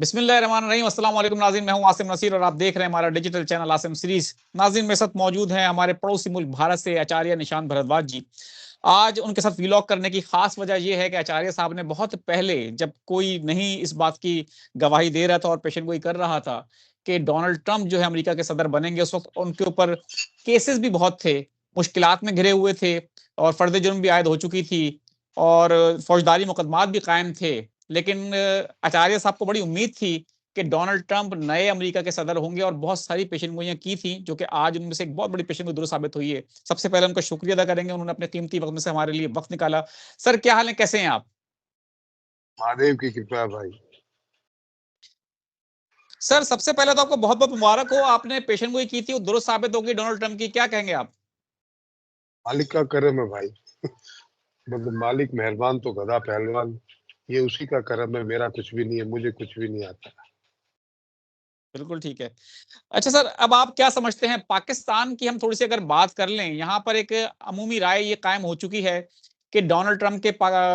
बिस्मिल्लाहिर्रहमानिर्रहीम। अस्सलाम वालेकुम नाज़रीन, मैं हूं आसिम नसीर और आप देख रहे हैं हमारा डिजिटल चैनल आसिम सीरीज। नाज़रीन, मेरे साथ मौजूद हैं हमारे पड़ोसी मुल्क भारत से आचार्य निशांत भारद्वाज जी। आज उनके साथ व्लॉग करने की खास वजह यह है कि आचार्य साहब ने बहुत पहले, जब कोई नहीं इस बात की गवाही दे रहा था और पेशन गोई कर रहा था कि डोनाल्ड ट्रंप जो है अमेरिका के सदर बनेंगे, उस वक्त उनके ऊपर केसेस भी बहुत थे, मुश्किलात में घिरे हुए थे और फर्द जुर्म भी आयद हो चुकी थी और फौजदारी मुकदमात भी कायम थे। लेकिन आचार्य साहब को बड़ी उम्मीद थी कि डोनाल्ड ट्रंप नए अमेरिका के सदर होंगे और बहुत सारी पेशेनगोइयां की थी, जो कि आज उनमें से एक बहुत बड़ी पेशेनगोई दुरुस्त साबित हुई है। सबसे पहले उनका शुक्रिया अदा करेंगे, उन्होंने अपने कीमती वक्त में से हमारे लिए वक्त निकाला। सर, क्या हाल है, कैसे हैं आप? महादेव की कृपा है भाई। सर, सबसे पहले तो आपको बहुत बहुत मुबारक हो, आपने पेशेनगोई की थी वो दुरुस्त साबित होगी डोनाल्ड ट्रंप की, क्या कहेंगे आप? मालिक का करम है भाई। मतलब मालिक मेहरबान तो गधा पहलवान, ये उसी का करम है। मेरा कुछ भी नहीं है, मुझे कुछ भी नहीं आता। बिल्कुल ठीक है। अच्छा सर, अब आप क्या समझते हैं, पाकिस्तान की हम थोड़ी सी अगर बात कर लें, यहाँ पर एक अमूमी राय ये कायम हो चुकी है कि डोनाल्ड ट्रंप के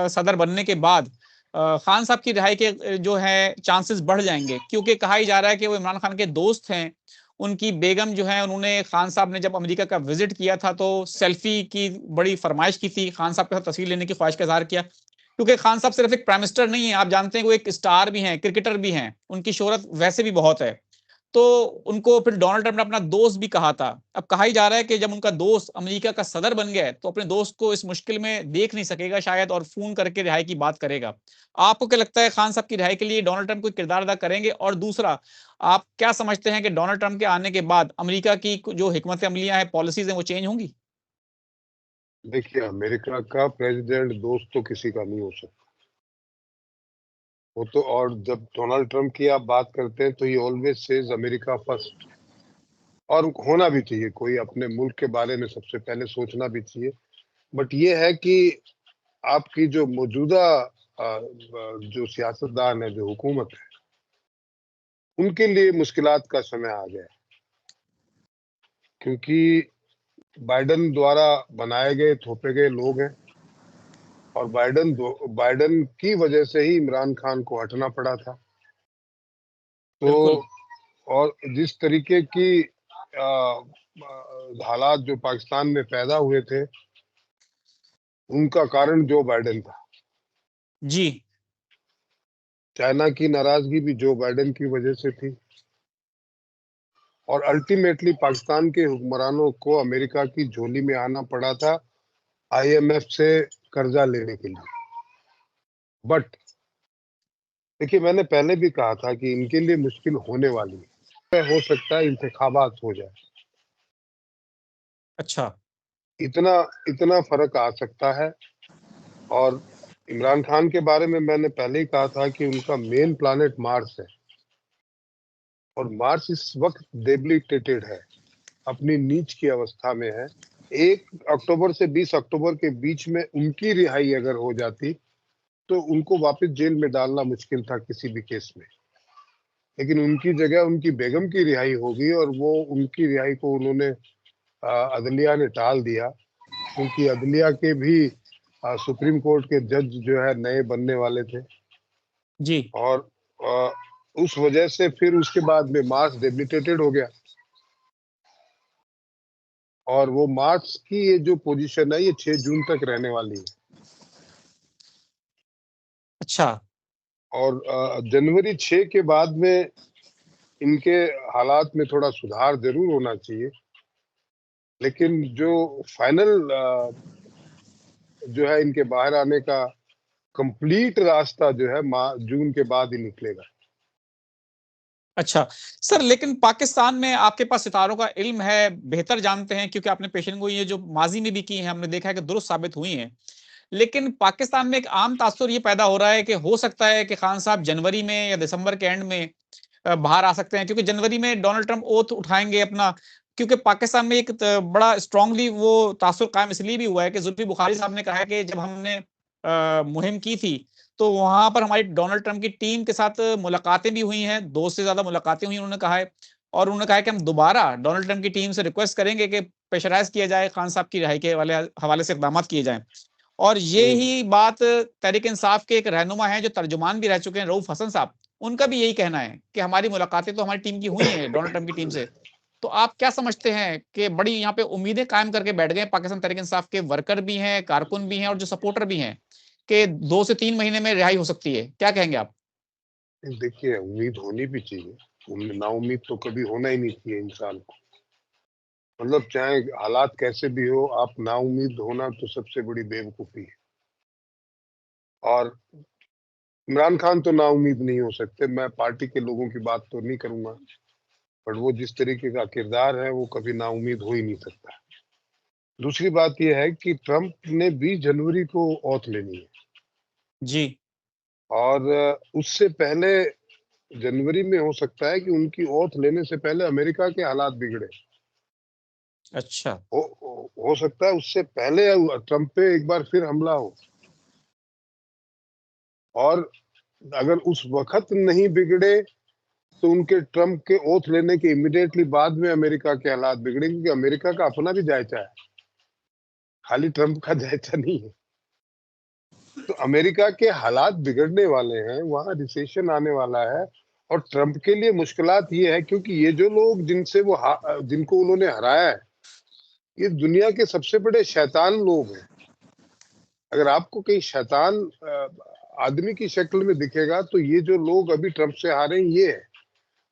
सदर बनने के बाद खान साहब की रिहाई के जो है चांसेस बढ़ जाएंगे, क्योंकि कहा ही जा रहा है कि वो इमरान खान के दोस्त हैं। उनकी बेगम जो है, उन्होंने खान साहब ने जब अमेरिका का विजिट किया था तो सेल्फी की बड़ी फरमाइश की थी, खान साहब के साथ तस्वीर लेने की ख्वाहिश का इजहार किया, क्योंकि खान साहब सिर्फ एक प्राइम मिनिस्टर नहीं है, आप जानते हैं वो एक स्टार भी हैं, क्रिकेटर भी हैं, उनकी शोहरत वैसे भी बहुत है। तो उनको फिर डोनाल्ड ट्रंप ने अपना दोस्त भी कहा था। अब कहा ही जा रहा है कि जब उनका दोस्त अमेरिका का सदर बन गया है तो अपने दोस्त को इस मुश्किल में देख नहीं सकेगा शायद, और फोन करके रिहाई की बात करेगा। आपको क्या लगता है, खान साहब की रिहाई के लिए डोनाल्ड ट्रंप कोई किरदार अदा करेंगे? और दूसरा, आप क्या समझते हैं कि डोनाल्ड ट्रंप के आने के बाद अमेरिका की जो हिकमत अमलियां हैं, पॉलिसीज हैं, वो चेंज होंगी? देखिए, अमेरिका का प्रेसिडेंट दोस्त तो किसी का नहीं हो सकता। वो तो, और जब डोनाल्ड ट्रंप की आप बात करते हैं तो ही ऑलवेज सेज अमेरिका फर्स्ट, और होना भी चाहिए। कोई अपने मुल्क के बारे में सबसे पहले सोचना भी चाहिए। बट ये है कि आपकी जो मौजूदा जो सियासतदान है, जो हुकूमत है, उनके लिए मुश्किलात का समय आ गया है। क्योंकि बाइडन द्वारा बनाए गए, थोपे गए लोग हैं, और बाइडन की वजह से ही इमरान खान को हटना पड़ा था। तो बिल्कुल। और जिस तरीके की हालात जो पाकिस्तान में पैदा हुए थे, उनका कारण जो बाइडन था। जी। चाइना की नाराजगी भी जो बाइडन की वजह से थी, और अल्टीमेटली पाकिस्तान के हुक्मरानों को अमेरिका की झोली में आना पड़ा था आईएमएफ से कर्जा लेने के लिए। बट देखिए, मैंने पहले भी कहा था कि इनके लिए मुश्किल होने वाली है। हो सकता है इंतखाबात हो जाए, अच्छा। इतना इतना फर्क आ सकता है। और इमरान खान के बारे में मैंने पहले ही कहा था कि उनका मेन प्लैनेट मार्स है, और मार्स इस वक्त डेबिलिटेटेड है, अपनी नीच की अवस्था में है। 1 अक्टूबर से 20 अक्टूबर के बीच में उनकी रिहाई अगर हो जाती तो उनको वापस जेल में डालना मुश्किल था किसी भी केस में। लेकिन उनकी जगह उनकी बेगम की रिहाई होगी, और वो उनकी रिहाई को उन्होंने अदलिया ने टाल दिया, क्योंकि अदलिया के भी सुप्रीम कोर्ट के जज जो है नए बनने वाले थे। जी। और आ, उस वजह से फिर उसके बाद में मार्च डेबिलिटेटेड हो गया, और वो मार्च की ये जो पोजीशन है, ये 6 जून तक रहने वाली है। अच्छा। और जनवरी 6 के बाद में इनके हालात में थोड़ा सुधार जरूर होना चाहिए। लेकिन जो फाइनल जो है इनके बाहर आने का कंप्लीट रास्ता जो है जून के बाद ही निकलेगा। अच्छा सर, लेकिन पाकिस्तान में आपके पास सितारों का इल्म है, बेहतर जानते हैं, क्योंकि आपने पेशेनगोई ये जो माजी में भी की है, हमने देखा है कि दुरुस्त साबित हुई हैं। लेकिन पाकिस्तान में एक आम तासुर ये पैदा हो रहा है कि हो सकता है कि खान साहब जनवरी में या दिसंबर के एंड में बाहर आ सकते हैं, क्योंकि जनवरी में डोनाल्ड ट्रंप ओथ उठाएंगे अपना। क्योंकि पाकिस्तान में एक बड़ा स्ट्रांगली वो तासुर कायम इसलिए भी हुआ है कि जुल्फी बुखारी साहब ने कहा है कि जब हमने मुहिम की थी तो वहां पर हमारी डोनाल्ड ट्रंप की टीम के साथ मुलाकातें भी हुई हैं, 2 से ज्यादा मुलाकातें हुई, उन्होंने कहा है। और उन्होंने कहा है कि हम दोबारा डोनाल्ड ट्रंप की टीम से रिक्वेस्ट करेंगे कि प्रेशराइज किया जाए, खान साहब की रिहाई के हवाले से इकदाम किए जाएं। और ये ही बात तहरीक इंसाफ के एक रहनुमा है जो तर्जुमान भी रह चुके हैं, रऊफ हसन साहब, उनका भी यही कहना है कि हमारी मुलाकातें तो हमारी टीम की हुई हैं डोनाल्ड ट्रंप की टीम से। तो आप क्या समझते हैं कि बड़ी यहाँ पे उम्मीदें कायम करके बैठ गए पाकिस्तान तहरीक-ए-इंसाफ के वर्कर भी हैं, कारकुन भी हैं और जो सपोर्टर भी हैं कि 2 से 3 महीने में रिहाई हो सकती है। क्या कहेंगे आप? देखिए, उम्मीद होनी भी चाहिए। नाउम्मीद तो कभी होना ही नहीं चाहिए इंसान को। मतलब चाहे हालात कैसे भी हो, आप नाउम्मीद होना तो सबसे बड़ी बेवकूफ़ी है। और इमरान खान तो नाउम्मीद नहीं हो सकते। मैं पार्टी के लोगों की बात तो नहीं करूँगा, बट वो जिस तरीके का किरदार है, वो कभी नाउम्मीद हो ही नहीं सकता। दूसरी बात ये है कि ट्रंप ने 20 जनवरी को ओथ लेनी है जी। और उससे पहले जनवरी में हो सकता है कि उनकी ओथ लेने से पहले अमेरिका के हालात बिगड़े। अच्छा। हो सकता है उससे पहले ट्रंप पे एक बार फिर हमला हो और अगर उस वक़्त नहीं बिगड़े, तो उनके ट्रंप के ओथ लेने के इमीडिएटली बाद में अमेरिका के हालात बिगड़े, क्योंकि अमेरिका का अपना भी जायज़ा है, खाली ट्रंप का जायज़ा नहीं है। तो अमेरिका के हालात बिगड़ने वाले हैं, वहाँ रिसेशन आने वाला है और ट्रंप के लिए मुश्किलात ये है क्योंकि ये जो लोग जिनको उन्होंने हराया है, ये दुनिया के सबसे बड़े शैतान लोग हैं। अगर आपको कहीं शैतान आदमी की शक्ल में दिखेगा, तो ये जो लोग अभी ट्रंप से हारे हैं, ये है।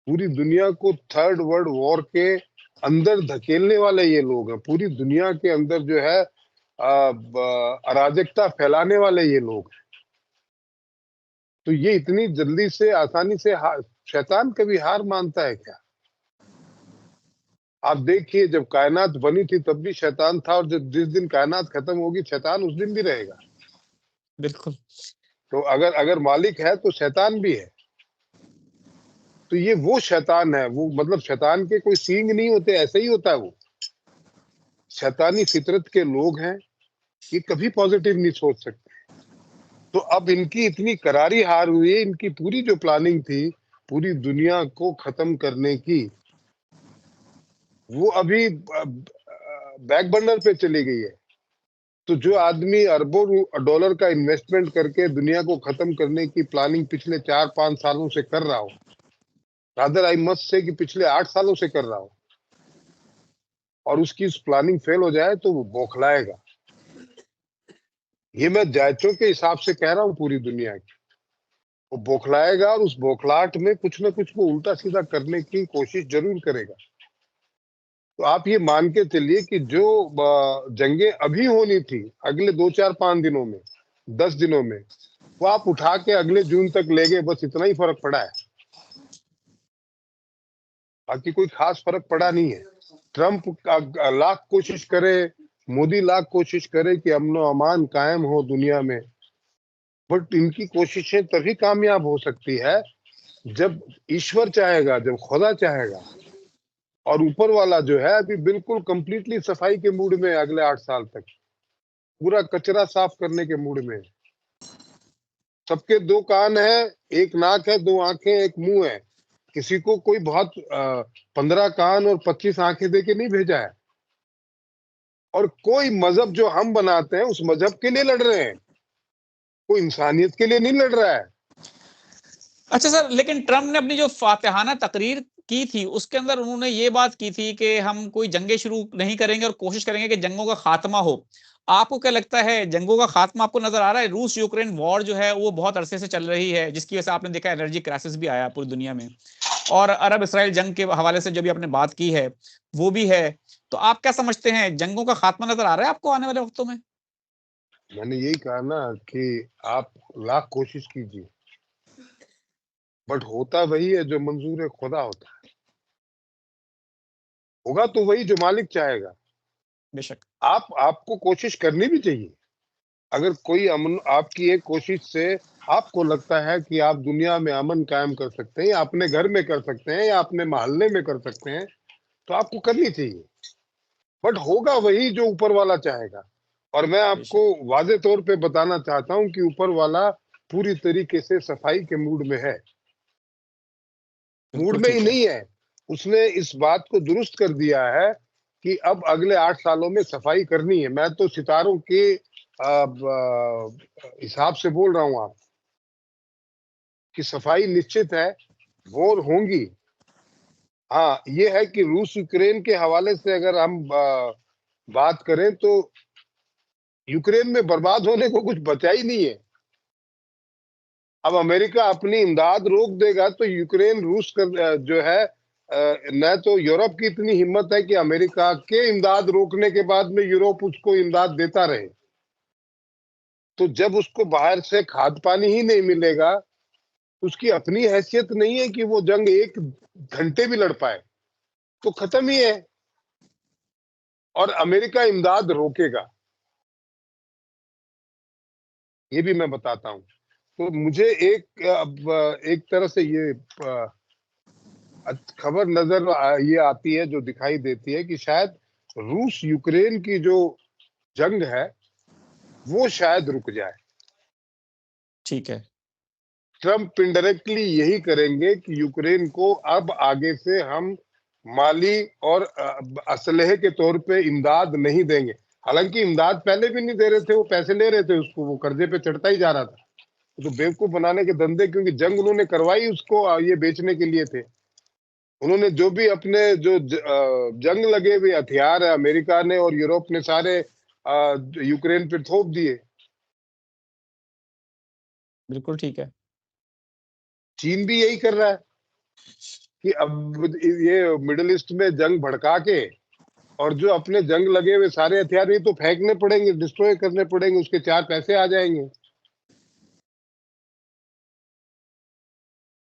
पूरी दुनिया को थर्ड वर्ल्ड वॉर के अंदर धकेलने वाले ये लोग हैं। पूरी दुनिया के अंदर जो है अराजकता फैलाने वाले ये लोग हैं। तो ये इतनी जल्दी से आसानी से शैतान कभी हार मानता है क्या? आप देखिए, जब कायनात बनी थी तब भी शैतान था और जब जिस दिन कायनात खत्म होगी शैतान उस दिन भी रहेगा। बिल्कुल। तो अगर अगर मालिक है तो शैतान भी है। तो ये वो शैतान है, वो मतलब शैतान के कोई सींग नहीं होते, ऐसे ही होता है वो। शैतानी फितरत के लोग हैं, ये कभी पॉजिटिव नहीं सोच सकते। तो अब इनकी इतनी करारी हार हुई है, इनकी पूरी जो प्लानिंग थी, पूरी दुनिया को खत्म करने की, वो अभी बैक बर्नर पे चली गई है। तो जो आदमी अरबों डॉलर का इन्वेस्टमेंट करके दुनिया को खत्म करने की प्लानिंग पिछले 4-5 सालों से कर रहा हो, रादर आई मस्ट से कि पिछले 8 सालों से कर रहा हो, और उसकी उस प्लानिंग फेल हो जाए तो वो बौखलाएगा। ये मैं जायज़ों के हिसाब से कह रहा हूँ पूरी दुनिया की। वो बौखलाएगा और उस बौखलाहट में कुछ न कुछ वो उल्टा-सीधा करने की कोशिश ज़रूर करेगा। तो आप ये मान के चलिए कि जो जंगें अभी होनी थी, अगले 2, 4, 5 दिनों में, 10 दिनों में, वो आप उठा के अगले जून तक ले गए, बस इतना ही फ़र्क पड़ा है। बाकी कोई ख़ास फ़र्क पड़ा नहीं है। ट्रंप लाख कोशिश करे, मोदी लाख कोशिश करे कि अमन-ओ-अमान कायम हो दुनिया में, बट इनकी कोशिशें तभी कामयाब हो सकती है, जब ईश्वर चाहेगा, जब खुदा चाहेगा। और ऊपर वाला जो है अभी बिल्कुल कंप्लीटली सफाई के मूड में है अगले 8 साल तक। पूरा कचरा साफ करने के मूड में है। सबके 2 कान हैं, 1 नाक है, 2 आँखें, 1 मुँह है। किसी को कोई बहुत 15 कान और 25 आँखें देके नहीं भेजा है। और कोई मज़हब जो हम बनाते हैं, उस मज़हब के लिए लड़ रहे हैं। कोई इंसानियत के लिए नहीं लड़ रहा है। अच्छा सर, लेकिन ट्रंप ने अपनी जो फातिहाना तकरीर की थी, उसके अंदर उन्होंने ये बात की थी कि हम कोई जंगें शुरू नहीं करेंगे और कोशिश करेंगे कि जंगों का खात्मा हो। आपको क्या लगता है, जंगों का खात्मा आपको नजर आ रहा है? रूस यूक्रेन वॉर जो है वो बहुत अरसे से चल रही है, जिसकी वजह से आपने देखा एनर्जी क्राइसिस भी आया पूरी दुनिया में, और अरब इसराइल जंग के हवाले से जो भी आपने बात की है वो भी है। तो आप क्या समझते हैं, जंगों का खात्मा नजर आ रहा है आपको आने वाले वक्तों में? मैंने यही कहा ना कि आप लाख कोशिश कीजिए, बट होता वही है जो मंजूर खुदा होता है। होगा तो वही जो मालिक चाहेगा। बेशक। आपको कोशिश करनी भी चाहिए। अगर कोई अमन आपकी एक कोशिश से आपको लगता है कि आप दुनिया में अमन कायम कर सकते हैं, या अपने घर में कर सकते हैं, या अपने मोहल्ले में कर सकते हैं, तो आपको करनी चाहिए। बट होगा वही जो ऊपर वाला चाहेगा। और मैं आपको बेशक। वाज़े तौर पे बताना चाहता हूँ कि ऊपर वाला पूरी तरीके से सफाई के मूड में है। मूड बिल्कुल में ही ठीक है। नहीं है, उसने इस बात को दुरुस्त कर दिया है कि अब अगले 8 सालों में सफाई करनी है। मैं तो सितारों के हिसाब से बोल रहा हूँ आप। कि सफाई निश्चित है, वो होंगी। हाँ, ये है कि रूस यूक्रेन के हवाले से अगर हम बात करें तो यूक्रेन में बर्बाद होने को कुछ बचा ही नहीं है। अब अमेरिका अपनी इमदाद रोक देगा तो यूक्रेन रूस कर जो है न तो यूरोप की इतनी हिम्मत है कि अमेरिका के इमदाद रोकने के बाद में यूरोप उसको इमदाद देता रहे। तो जब उसको बाहर से खाद पानी ही नहीं मिलेगा, उसकी अपनी हैसियत नहीं है कि वो जंग 1 घंटे भी लड़ पाए, तो खत्म ही है। और अमेरिका इमदाद रोकेगा, ये भी मैं बताता हूँ। तो मुझे एक तरह से ये खबर नजर ये आती है, जो दिखाई देती है कि शायद रूस यूक्रेन की जो जंग है वो शायद रुक जाए। ठीक है। ट्रंप इनडायरेक्टली यही करेंगे कि यूक्रेन को अब आगे से हम माली और असलहे के तौर पे इमदाद नहीं देंगे। हालांकि इमदाद पहले भी नहीं दे रहे थे, वो पैसे ले रहे थे उसको, वो कर्जे पे चढ़ता ही जा रहा था। तो बेवकूफ बनाने के धंधे, क्योंकि जंग उन्होंने करवाई उसको ये बेचने के लिए थे। उन्होंने जो भी अपने जो जंग लगे हुए हथियार है अमेरिका ने और यूरोप ने सारे यूक्रेन पे थोप दिए। बिल्कुल ठीक है। चीन भी यही कर रहा है कि अब ये मिडिल ईस्ट में जंग भड़का के और जो अपने जंग लगे हुए सारे हथियार ये तो फेंकने पड़ेंगे, डिस्ट्रॉय करने पड़ेंगे, उसके 4 पैसे आ जाएंगे।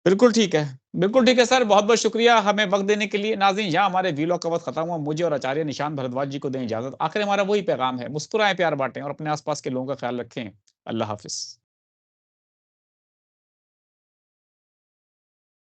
बिल्कुल ठीक है। बिल्कुल ठीक है सर, बहुत-बहुत शुक्रिया हमें वक़्त देने के लिए। नाज़रीन, यहाँ हमारे व्लॉग का वक़्त खत्म हुआ। मुझे और आचार्य निशांत भारद्वाज जी को दें इजाज़त। आखिर हमारा वही पैगाम है, मुस्कुराएँ, प्यार बाँटें और अपने आस-पास के लोगों का ख्याल रखें। अल्लाह हाफ़िज़।